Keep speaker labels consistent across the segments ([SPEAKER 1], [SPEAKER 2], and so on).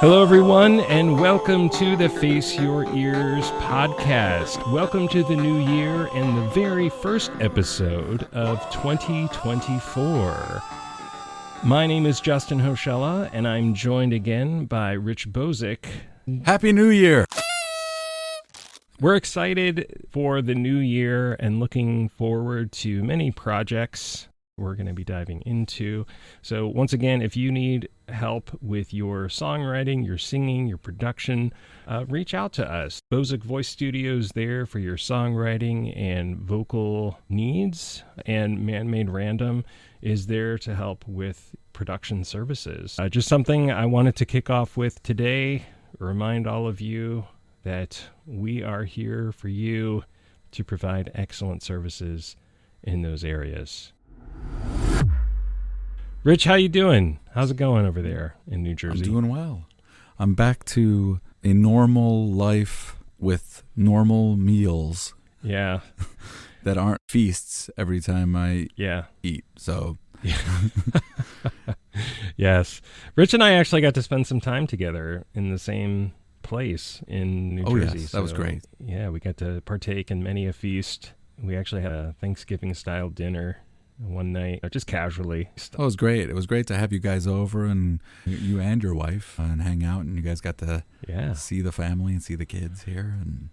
[SPEAKER 1] Hello, everyone, and welcome to the Face Your Ears podcast. Welcome to the new year and the very first episode of 2024. My name is Justin Hoshella, and I'm joined again by Rich Bozick.
[SPEAKER 2] Happy New Year!
[SPEAKER 1] We're excited for the new year and looking forward to many projects we're going to be diving into. So once again, if you need help with your songwriting, your singing, your production, reach out to us. Bozick Voice Studio is there for your songwriting and vocal needs, and Man-Made Random is there to help with production services. Just something I wanted to kick off with today, remind all of you that we are here for you to provide excellent services in those areas. Rich, how you doing? How's it going over there in New Jersey?
[SPEAKER 2] I'm doing well. I'm back to a normal life with normal meals.
[SPEAKER 1] Yeah.
[SPEAKER 2] That aren't feasts every time I eat. So
[SPEAKER 1] yes. Rich and I actually got to spend some time together in the same place in New Jersey.
[SPEAKER 2] Yes, that was great.
[SPEAKER 1] Yeah, we got to partake in many a feast. We actually had a Thanksgiving-style dinner one night, just casually.
[SPEAKER 2] It was great. It was great to have you guys over, and you and your wife, and hang out, and you guys got to see the family and see the kids here, and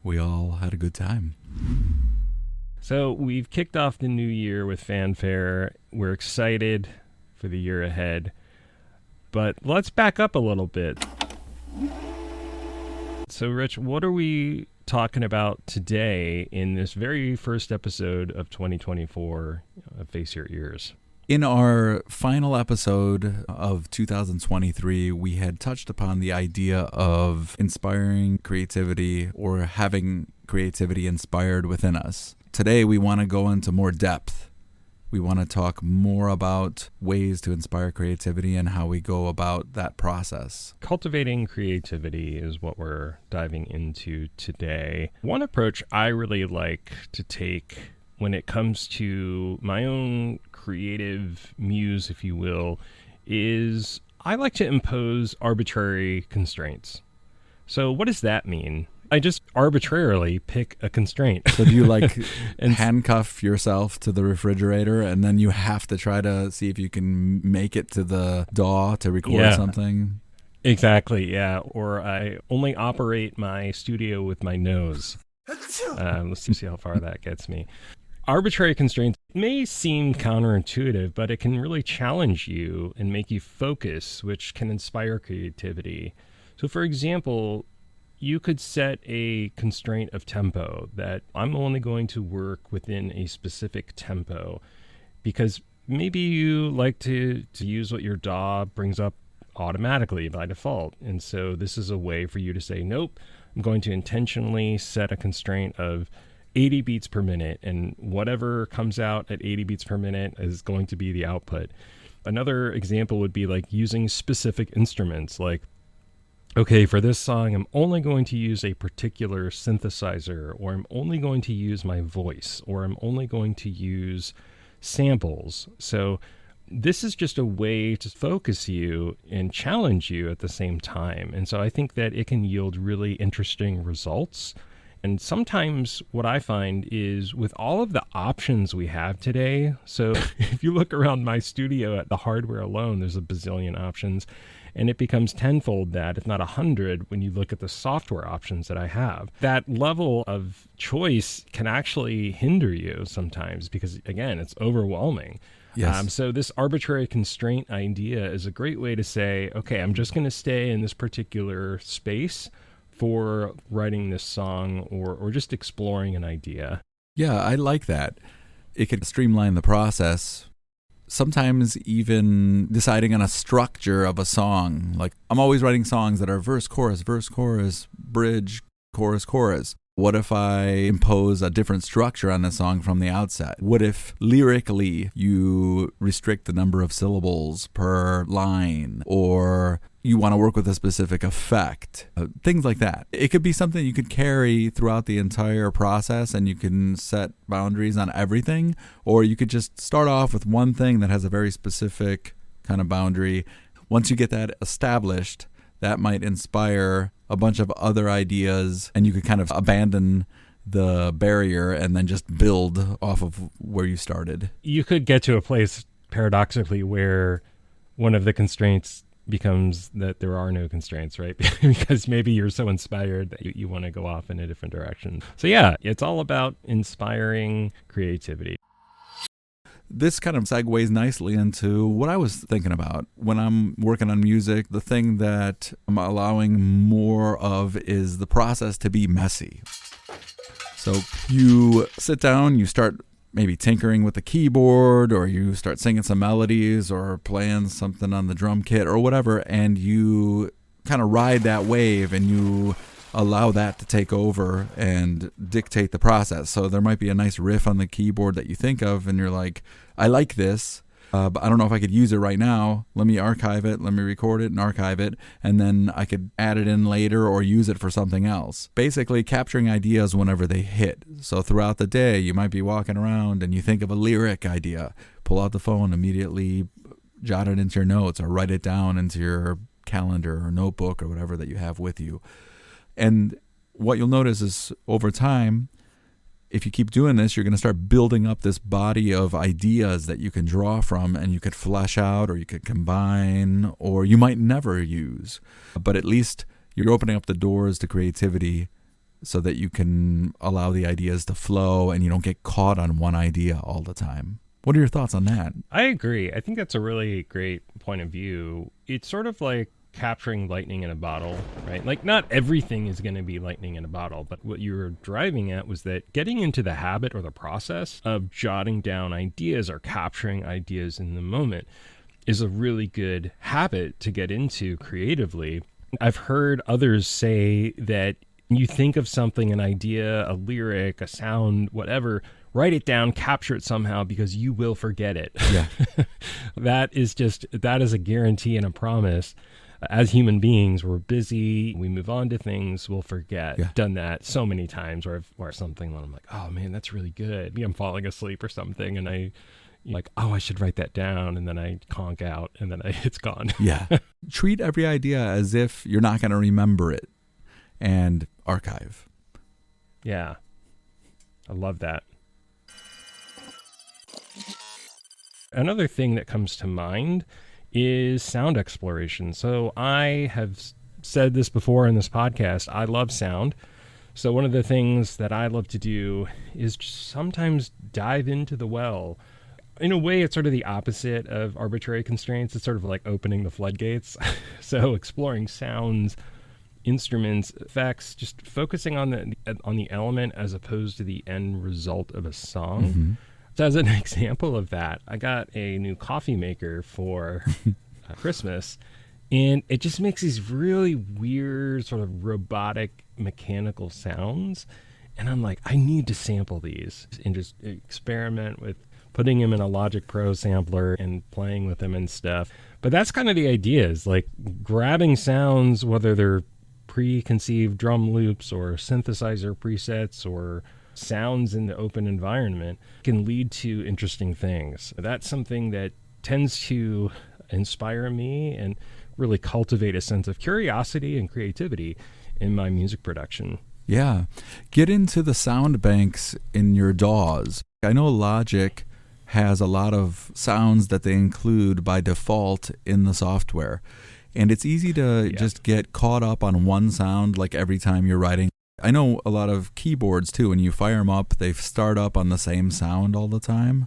[SPEAKER 2] we all had a good time.
[SPEAKER 1] So we've kicked off the new year with fanfare. We're excited for the year ahead, but let's back up a little bit. So Rich, what are we talking about today in this very first episode of 2024 of Face Your Ears?
[SPEAKER 2] In our final episode of 2023, we had touched upon the idea of inspiring creativity or having creativity inspired within us. Today, we want to go into more depth. We want to talk more about ways to inspire creativity and how we go about that process.
[SPEAKER 1] Cultivating creativity is what we're diving into today. One approach I really like to take when it comes to my own creative muse, if you will, is I like to impose arbitrary constraints. So what does that mean? I just arbitrarily pick a constraint.
[SPEAKER 2] So do you handcuff yourself to the refrigerator and then you have to try to see if you can make it to the DAW to record something?
[SPEAKER 1] Exactly, yeah. Or I only operate my studio with my nose. Let's see how far that gets me. Arbitrary constraints may seem counterintuitive, but it can really challenge you and make you focus, which can inspire creativity. So for example, you could set a constraint of tempo that I'm only going to work within a specific tempo because maybe you like to use what your DAW brings up automatically by default. And so this is a way for you to say, nope, I'm going to intentionally set a constraint of 80 beats per minute, and whatever comes out at 80 beats per minute is going to be the output. Another example would be like using specific instruments, like, okay, for this song, I'm only going to use a particular synthesizer, or I'm only going to use my voice, or I'm only going to use samples. So this is just a way to focus you and challenge you at the same time. And so I think that it can yield really interesting results. And sometimes what I find is with all of the options we have today, so if you look around my studio at the hardware alone, there's a bazillion options. And it becomes tenfold that, if not 100, when you look at the software options that I have. That level of choice can actually hinder you sometimes because, again, it's overwhelming.
[SPEAKER 2] Yes.
[SPEAKER 1] So this arbitrary constraint idea is a great way to say, okay, I'm just going to stay in this particular space for writing this song or just exploring an idea.
[SPEAKER 2] Yeah, I like that. It could streamline the process. Sometimes even deciding on a structure of a song. Like, I'm always writing songs that are verse, chorus, bridge, chorus, chorus. What if I impose a different structure on the song from the outset? What if lyrically you restrict the number of syllables per line, or you want to work with a specific effect? Things like that. It could be something you could carry throughout the entire process, and you can set boundaries on everything, or you could just start off with one thing that has a very specific kind of boundary. Once you get that established, that might inspire a bunch of other ideas, and you could kind of abandon the barrier and then just build off of where you started.
[SPEAKER 1] You could get to a place, paradoxically, where one of the constraints becomes that there are no constraints, right? Because maybe you're so inspired that you want to go off in a different direction. So yeah, it's all about inspiring creativity.
[SPEAKER 2] This kind of segues nicely into what I was thinking about when I'm working on music. The thing that I'm allowing more of is the process to be messy. So you sit down, you start maybe tinkering with the keyboard, or you start singing some melodies or playing something on the drum kit or whatever, and you kind of ride that wave and you allow that to take over and dictate the process. So there might be a nice riff on the keyboard that you think of and you're like, I like this, but I don't know if I could use it right now. Let me archive it, let me record it and archive it, and then I could add it in later or use it for something else. Basically capturing ideas whenever they hit. So throughout the day, you might be walking around and you think of a lyric idea, pull out the phone, immediately jot it into your notes or write it down into your calendar or notebook or whatever that you have with you. And what you'll notice is over time, if you keep doing this, you're going to start building up this body of ideas that you can draw from and you could flesh out or you could combine or you might never use. But at least you're opening up the doors to creativity so that you can allow the ideas to flow and you don't get caught on one idea all the time. What are your thoughts on that?
[SPEAKER 1] I agree. I think that's a really great point of view. It's sort of like capturing lightning in a bottle, right? Like not everything is going to be lightning in a bottle, but what you were driving at was that getting into the habit or the process of jotting down ideas or capturing ideas in the moment is a really good habit to get into creatively. I've heard others say that you think of something, an idea, a lyric, a sound, whatever, write it down, capture it somehow because you will forget it.
[SPEAKER 2] Yeah.
[SPEAKER 1] That is a guarantee and a promise. As human beings, we're busy, we move on to things, we'll forget.
[SPEAKER 2] Yeah.
[SPEAKER 1] Done that so many times or something when I'm like, oh man, that's really good. I'm falling asleep or something and I like, oh, I should write that down. And then I conk out and then it's gone.
[SPEAKER 2] Yeah. Treat every idea as if you're not going to remember it and archive.
[SPEAKER 1] Yeah. I love that. Another thing that comes to mind is sound exploration. So I have said this before in this podcast, I love sound. So one of the things that I love to do is just sometimes dive into the well. In a way, it's sort of the opposite of arbitrary constraints. It's sort of like opening the floodgates. So exploring sounds, instruments, effects, just focusing on the element as opposed to the end result of a song.
[SPEAKER 2] Mm-hmm.
[SPEAKER 1] So as an example of that, I got a new coffee maker for Christmas, and it just makes these really weird sort of robotic mechanical sounds. And I'm like, I need to sample these and just experiment with putting them in a Logic Pro sampler and playing with them and stuff. But that's kind of the idea, is like grabbing sounds, whether they're preconceived drum loops or synthesizer presets or sounds in the open environment, can lead to interesting things. That's something that tends to inspire me and really cultivate a sense of curiosity and creativity in my music production.
[SPEAKER 2] Yeah. Get into the sound banks in your DAWs. I know Logic has a lot of sounds that they include by default in the software. And it's easy to just get caught up on one sound like every time you're writing. I know a lot of keyboards too, when you fire them up, they start up on the same sound all the time.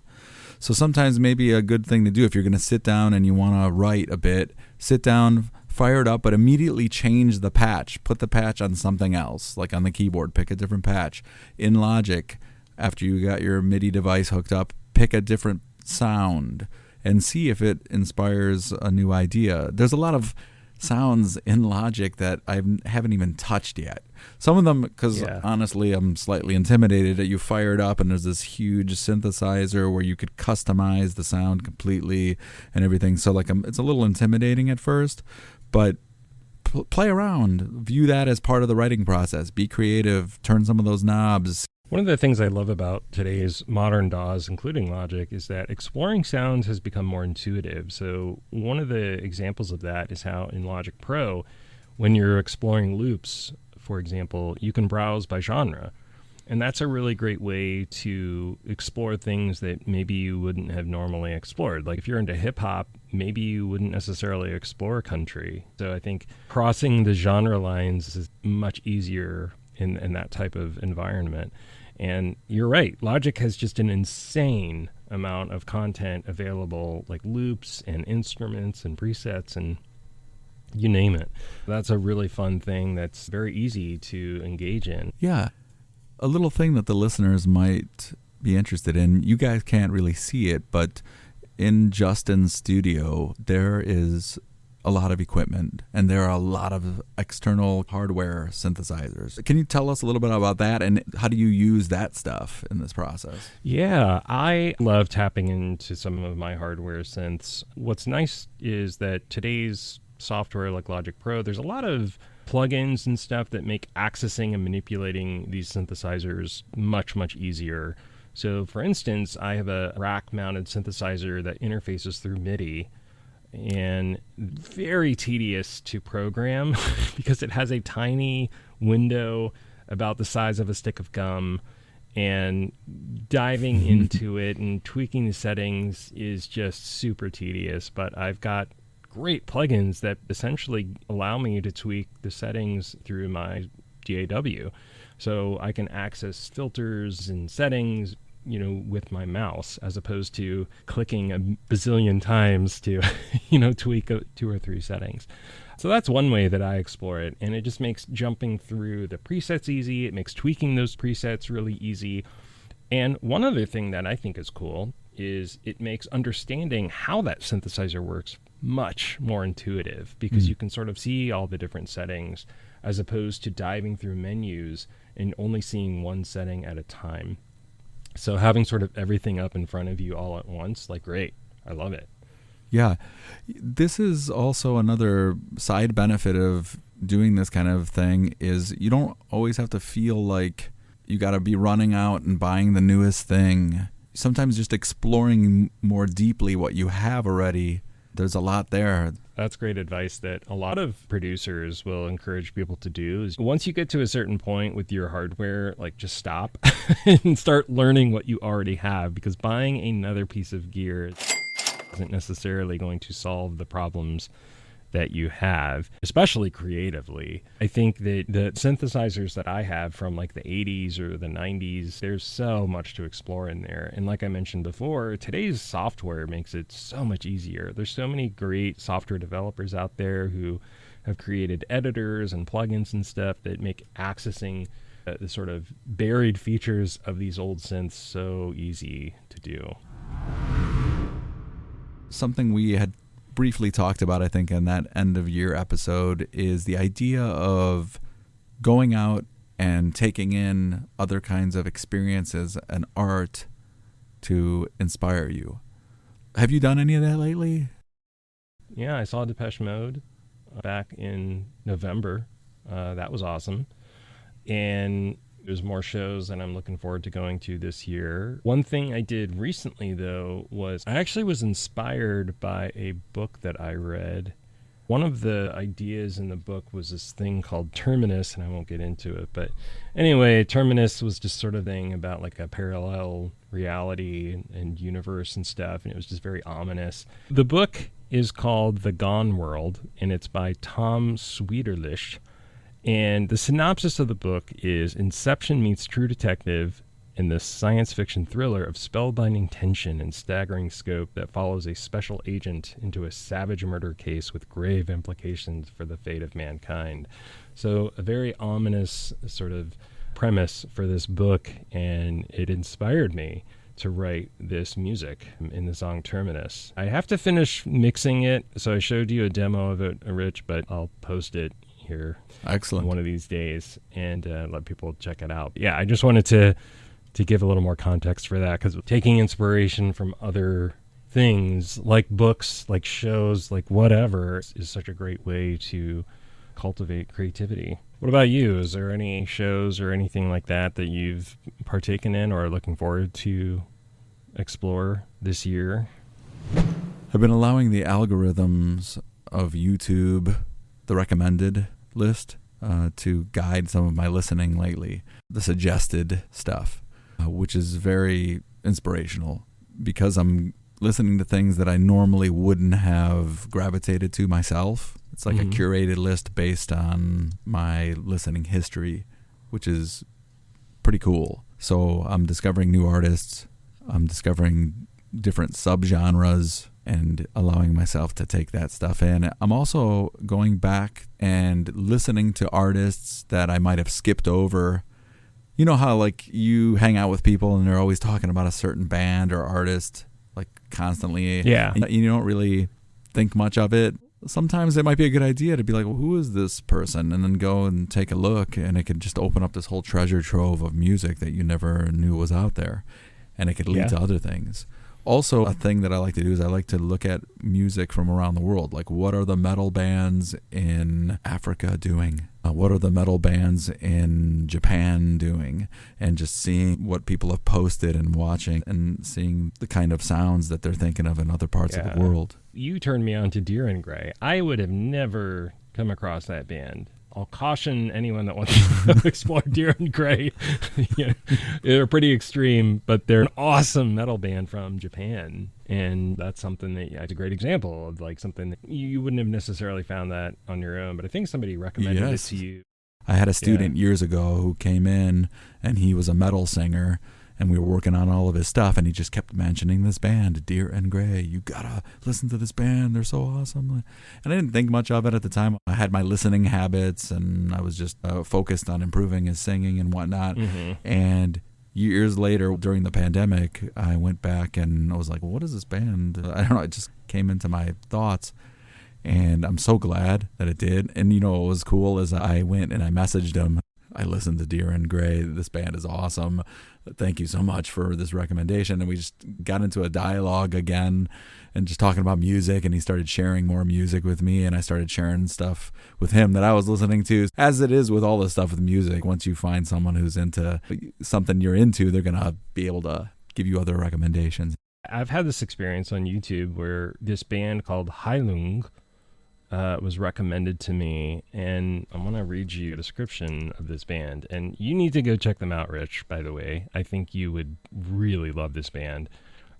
[SPEAKER 2] So sometimes maybe a good thing to do if you're going to sit down and you want to write a bit, sit down, fire it up, but immediately change the patch. Put the patch on something else, like on the keyboard, pick a different patch. In Logic, after you got your MIDI device hooked up, pick a different sound and see if it inspires a new idea. There's a lot of sounds in Logic that I haven't even touched yet. Some of them, because honestly, I'm slightly intimidated that you fire it up and there's this huge synthesizer where you could customize the sound completely and everything. So like it's a little intimidating at first, but play around. View that as part of the writing process. Be creative. Turn some of those knobs.
[SPEAKER 1] One of the things I love about today's modern DAWs, including Logic, is that exploring sounds has become more intuitive. So one of the examples of that is how in Logic Pro, When you're exploring loops, for example, you can browse by genre. And that's a really great way to explore things that maybe you wouldn't have normally explored. Like if you're into hip hop, maybe you wouldn't necessarily explore country. So I think crossing the genre lines is much easier in that type of environment. And you're right, Logic has just an insane amount of content available, like loops and instruments and presets and you name it. That's a really fun thing that's very easy to engage in.
[SPEAKER 2] Yeah. A little thing that the listeners might be interested in, you guys can't really see it, but in Justin's studio, there is a lot of equipment and there are a lot of external hardware synthesizers. Can you tell us a little bit about that and how do you use that stuff in this process?
[SPEAKER 1] Yeah, I love tapping into some of my hardware synths. What's nice is that today's software like Logic Pro, there's a lot of plugins and stuff that make accessing and manipulating these synthesizers much, much easier. So for instance, I have a rack-mounted synthesizer that interfaces through MIDI and very tedious to program because it has a tiny window about the size of a stick of gum, and diving into it and tweaking the settings is just super tedious. But I've got great plugins that essentially allow me to tweak the settings through my DAW. So I can access filters and settings, with my mouse, as opposed to clicking a bazillion times to, tweak 2 or 3 settings. So that's one way that I explore it. And it just makes jumping through the presets easy. It makes tweaking those presets really easy. And one other thing that I think is cool is it makes understanding how that synthesizer works much more intuitive, because you can sort of see all the different settings as opposed to diving through menus and only seeing one setting at a time. So having sort of everything up in front of you all at once, great. I love it.
[SPEAKER 2] Yeah. This is also another side benefit of doing this kind of thing is you don't always have to feel like you got to be running out and buying the newest thing. Sometimes just exploring more deeply what you have already, there's a lot there.
[SPEAKER 1] That's great advice that a lot of producers will encourage people to do is once you get to a certain point with your hardware, just stop and start learning what you already have, because buying another piece of gear isn't necessarily going to solve the problems that you have, especially creatively. I think that the synthesizers that I have from the 80s or the 90s, there's so much to explore in there. And like I mentioned before, today's software makes it so much easier. There's so many great software developers out there who have created editors and plugins and stuff that make accessing the sort of buried features of these old synths so easy to do.
[SPEAKER 2] Something we had briefly talked about, I think, in that end of year episode is the idea of going out and taking in other kinds of experiences and art to inspire you. Have you done any of that lately?
[SPEAKER 1] Yeah, I saw Depeche Mode back in November. That was awesome. And there's more shows that I'm looking forward to going to this year. One thing I did recently, though, was I actually was inspired by a book that I read. One of the ideas in the book was this thing called Terminus, and I won't get into it. But anyway, Terminus was just sort of thing about a parallel reality and universe and stuff, and it was just very ominous. The book is called The Gone World, and it's by Tom Sweeterlish. And the synopsis of the book is Inception meets True Detective in this science fiction thriller of spellbinding tension and staggering scope that follows a special agent into a savage murder case with grave implications for the fate of mankind. So a very ominous sort of premise for this book, and it inspired me to write this music in the song Terminus. I have to finish mixing it, so I showed you a demo of it, Rich, but I'll post it here.
[SPEAKER 2] Excellent.
[SPEAKER 1] One of these days, and let people check it out. Yeah, I just wanted to give a little more context for that, because taking inspiration from other things like books, like shows, like whatever, is such a great way to cultivate creativity. What about you? Is there any shows or anything like that you've partaken in or are looking forward to explore this year?
[SPEAKER 2] I've been allowing the algorithms of YouTube, the recommended list to guide some of my listening lately. The suggested stuff, which is very inspirational because I'm listening to things that I normally wouldn't have gravitated to myself. It's like a curated list based on my listening history, which is pretty cool. So I'm discovering new artists. I'm discovering different subgenres and allowing myself to take that stuff in. I'm also going back and listening to artists that I might have skipped over. You know how like you hang out with people and they're always talking about a certain band or artist like constantly.
[SPEAKER 1] Yeah.
[SPEAKER 2] And you don't really think much of it. Sometimes it might be a good idea to be like, well, who is this person? And then go and take a look, and it can just open up this whole treasure trove of music that you never knew was out there. And it could lead to other things. Also, a thing that I like to do is I like to look at music from around the world. Like, what are the metal bands in Africa doing? What are the metal bands in Japan doing? And just seeing what people have posted and watching and seeing the kind of sounds that they're thinking of in other parts of the world.
[SPEAKER 1] You turned me on to Deer and Grey. I would have never come across that band. I'll caution anyone that wants to explore Deer and Grey. They're pretty extreme, but they're an awesome metal band from Japan. And that's something that it's a great example of like something that you wouldn't have necessarily found that on your own. But I think somebody recommended it to you.
[SPEAKER 2] I had a student years ago who came in and he was a metal singer. And we were working on all of his stuff, and he just kept mentioning this band, Deer and Grey. You gotta listen to this band; they're so awesome. And I didn't think much of it at the time. I had my listening habits, and I was just focused on improving his singing and whatnot. And years later, during the pandemic, I went back and I was like, well, "What is this band?" I don't know. It just came into my thoughts. And I'm so glad that it did. And you know what was cool is I went and I messaged him. I listened to Deer and Grey. This band is awesome. Thank you so much for this recommendation. And we just got into a dialogue again and just talking about music. And he started sharing more music with me. And I started sharing stuff with him that I was listening to. As it is with all this stuff with music, once you find someone who's into something you're into, they're going to be able to give you other recommendations.
[SPEAKER 1] I've had this experience on YouTube where this band called Heilung was recommended to me, and I'm going to read you a description of this band. And you need to go check them out, Rich, by the way. I think you would really love this band.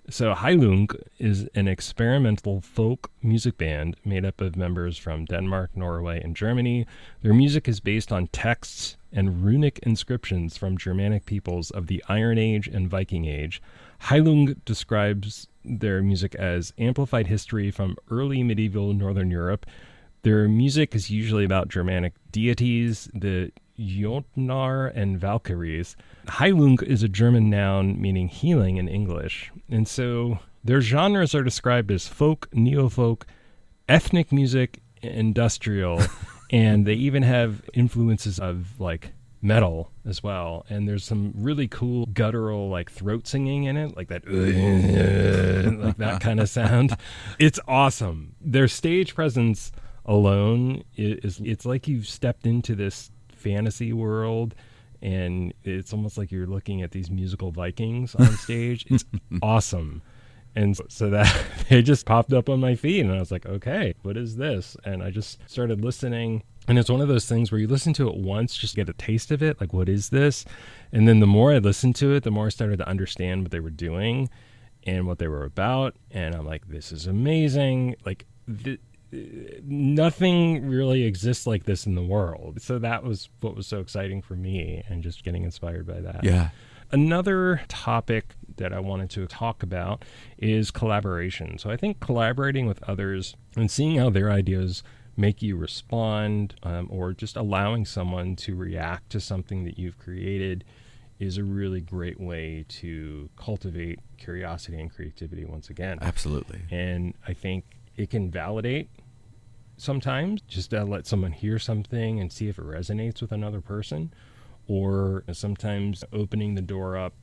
[SPEAKER 1] So Heilung is an experimental folk music band made up of members from Denmark, Norway, and Germany. Their music is based on texts and runic inscriptions from Germanic peoples of the Iron Age and Viking Age. Heilung describes their music as amplified history from early medieval Northern Europe. Their music is usually about Germanic deities, the Jötnar and Valkyries. Heilung is a German noun meaning healing in English. And so their genres are described as folk, neo-folk, ethnic music, industrial, and they even have influences of like metal as well. And there's some really cool guttural like throat singing in it, like that like that kind of sound. It's awesome. Their stage presence alone is it's like you've stepped into this fantasy world, and it's almost like you're looking at these musical Vikings on stage. It's awesome. And so that it just popped up on my feed, and I was like, okay, what is this? And I just started listening. And it's one of those things where you listen to it once, just get a taste of it, like, what is this? And then the more I listened to it, the more I started to understand what they were doing and what they were about. And I'm like, this is amazing. Like, nothing really exists like this in the world. So that was what was so exciting for me, and just getting inspired by that.
[SPEAKER 2] Yeah.
[SPEAKER 1] Another topic that I wanted to talk about is collaboration. So I think collaborating with others and seeing how their ideas make you respond, or just allowing someone to react to something that you've created is a really great way to cultivate curiosity and creativity once again.
[SPEAKER 2] Absolutely.
[SPEAKER 1] And I think it can validate sometimes, just to let someone hear something and see if it resonates with another person. Or sometimes opening the door up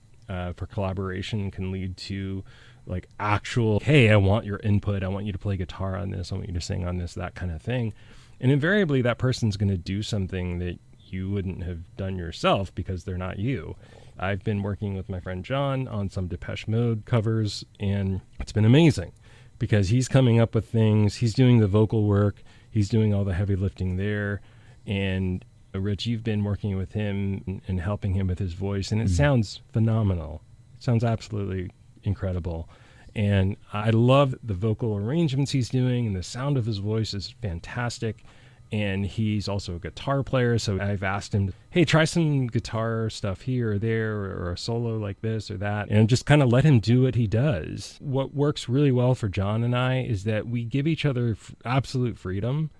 [SPEAKER 1] for collaboration can lead to like actual, hey, I want your input. I want you to play guitar on this. I want you to sing on this, that kind of thing. And invariably that person's going to do something that you wouldn't have done yourself because they're not you. I've been working with my friend John on some Depeche Mode covers, and it's been amazing because he's coming up with things. He's doing the vocal work. He's doing all the heavy lifting there. And Rich, you've been working with him and helping him with his voice, and it sounds phenomenal. It sounds absolutely incredible. And I love the vocal arrangements he's doing, and the sound of his voice is fantastic. And he's also a guitar player, so I've asked him, hey, try some guitar stuff here or there, or a solo like this or that, and just kind of let him do what he does. What works really well for John and I is that we give each other absolute freedom.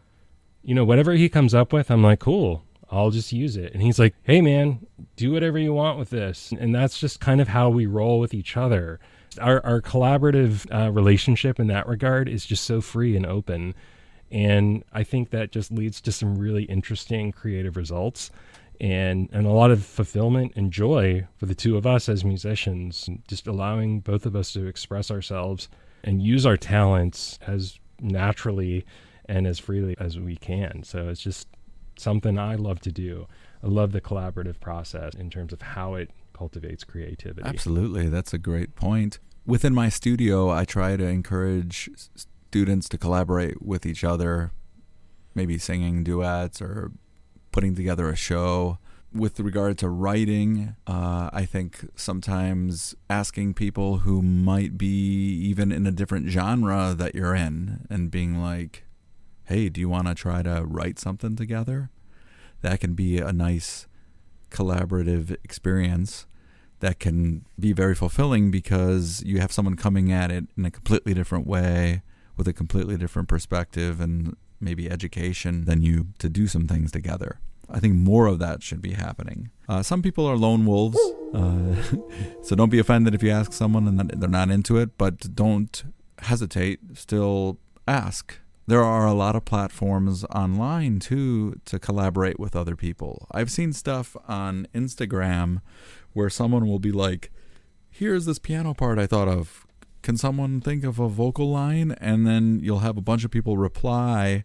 [SPEAKER 1] You know, whatever he comes up with, I'm like, cool, I'll just use it. And he's like, hey, man, do whatever you want with this. And that's just kind of how we roll with each other. Our collaborative relationship in that regard is just so free and open. And I think that just leads to some really interesting creative results and a lot of fulfillment and joy for the two of us as musicians, just allowing both of us to express ourselves and use our talents as naturally and as freely as we can. So it's just something I love to do. I love the collaborative process in terms of how it cultivates creativity.
[SPEAKER 2] Absolutely. That's a great point. Within my studio, I try to encourage students to collaborate with each other, maybe singing duets or putting together a show. With regard to writing, I think sometimes asking people who might be even in a different genre that you're in and being like, hey, do you want to try to write something together? That can be a nice collaborative experience that can be very fulfilling because you have someone coming at it in a completely different way with a completely different perspective and maybe education than you to do some things together. I think more of that should be happening. Some people are lone wolves, so don't be offended if you ask someone and they're not into it, but don't hesitate. Still ask. There are a lot of platforms online, too, to collaborate with other people. I've seen stuff on Instagram where someone will be like, here's this piano part I thought of. Can someone think of a vocal line? And then you'll have a bunch of people reply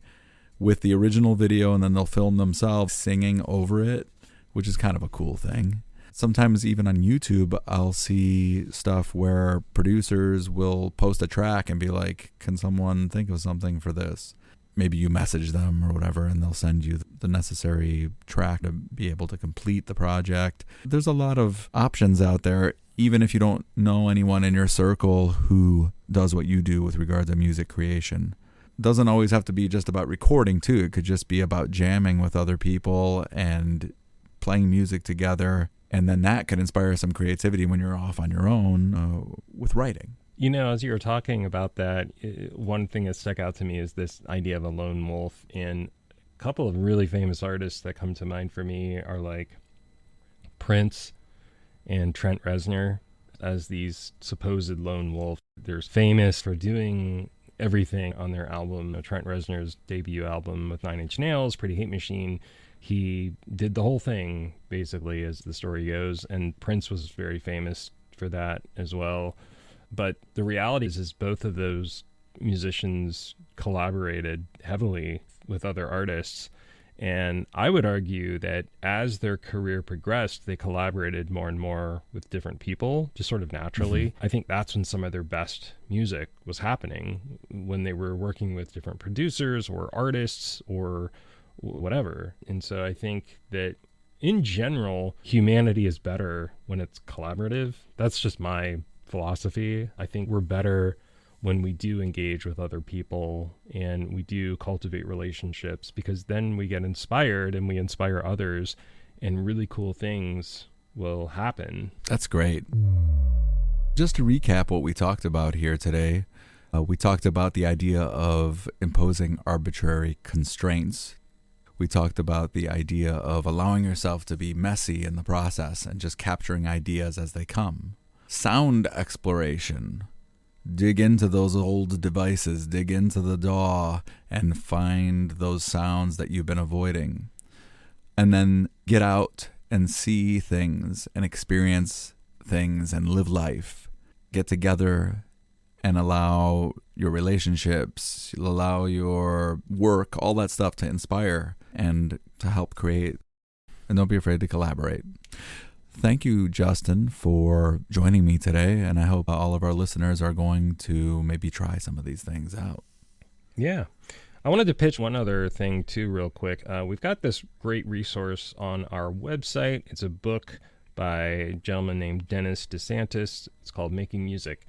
[SPEAKER 2] with the original video, and then they'll film themselves singing over it, which is kind of a cool thing. Sometimes even on YouTube, I'll see stuff where producers will post a track and be like, can someone think of something for this? Maybe you message them or whatever, and they'll send you the necessary track to be able to complete the project. There's a lot of options out there, even if you don't know anyone in your circle who does what you do with regard to music creation. It doesn't always have to be just about recording, too. It could just be about jamming with other people and playing music together. And then that can inspire some creativity when you're off on your own with writing.
[SPEAKER 1] You know, as you were talking about that, one thing that stuck out to me is this idea of a lone wolf. And a couple of really famous artists that come to mind for me are like Prince and Trent Reznor as these supposed lone wolves. They're famous for doing everything on their album. Trent Reznor's debut album with 9 Inch Nails, Pretty Hate Machine, he did the whole thing, basically, as the story goes. And Prince was very famous for that as well. But the reality is both of those musicians collaborated heavily with other artists. And I would argue that as their career progressed, they collaborated more and more with different people, just sort of naturally. Mm-hmm. I think that's when some of their best music was happening, when they were working with different producers or artists or whatever. And so I think that in general, humanity is better when it's collaborative. That's just my philosophy. I think we're better when we do engage with other people and we do cultivate relationships, because then we get inspired and we inspire others and really cool things will happen.
[SPEAKER 2] That's great. Just to recap what we talked about here today, we talked about the idea of imposing arbitrary constraints. We talked about the idea of allowing yourself to be messy in the process and just capturing ideas as they come. Sound exploration. Dig into those old devices, dig into the DAW and find those sounds that you've been avoiding. And then get out and see things and experience things and live life. Get together and allow your relationships, allow your work, all that stuff to inspire and to help create. And don't be afraid to collaborate. Thank you, Justin, for joining me today. And I hope all of our listeners are going to maybe try some of these things out.
[SPEAKER 1] Yeah. I wanted to pitch one other thing too real quick. We've got this great resource on our website. It's a book by a gentleman named Dennis DeSantis. It's called Making Music,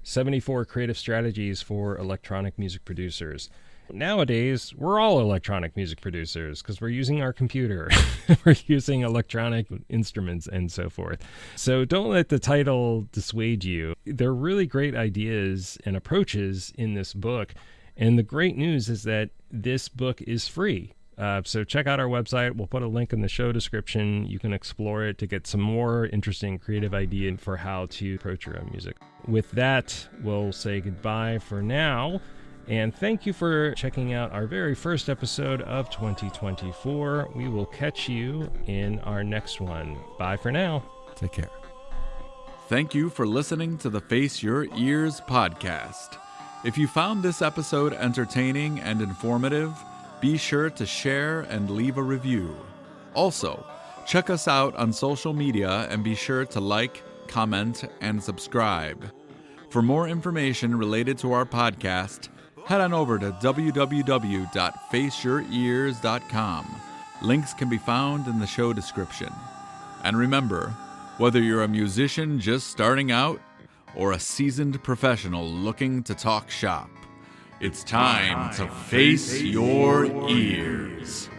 [SPEAKER 1] 74 Creative Strategies for Electronic Music Producers. Nowadays, we're all electronic music producers because we're using our computer. We're using electronic instruments and so forth. So don't let the title dissuade you. There are really great ideas and approaches in this book. And the great news is that this book is free. So check out our website. We'll put a link in the show description. You can explore it to get some more interesting creative ideas for how to approach your own music. With that, we'll say goodbye for now. And thank you for checking out our very first episode of 2024. We will catch you in our next one. Bye for now.
[SPEAKER 2] Take care. Thank you for listening to the Face Your Ears podcast. If you found this episode entertaining and informative, be sure to share and leave a review. Also, check us out on social media and be sure to like, comment, and subscribe. For more information related to our podcast, head on over to www.faceyourears.com. Links can be found in the show description. And remember, whether you're a musician just starting out or a seasoned professional looking to talk shop, it's time to face your ears.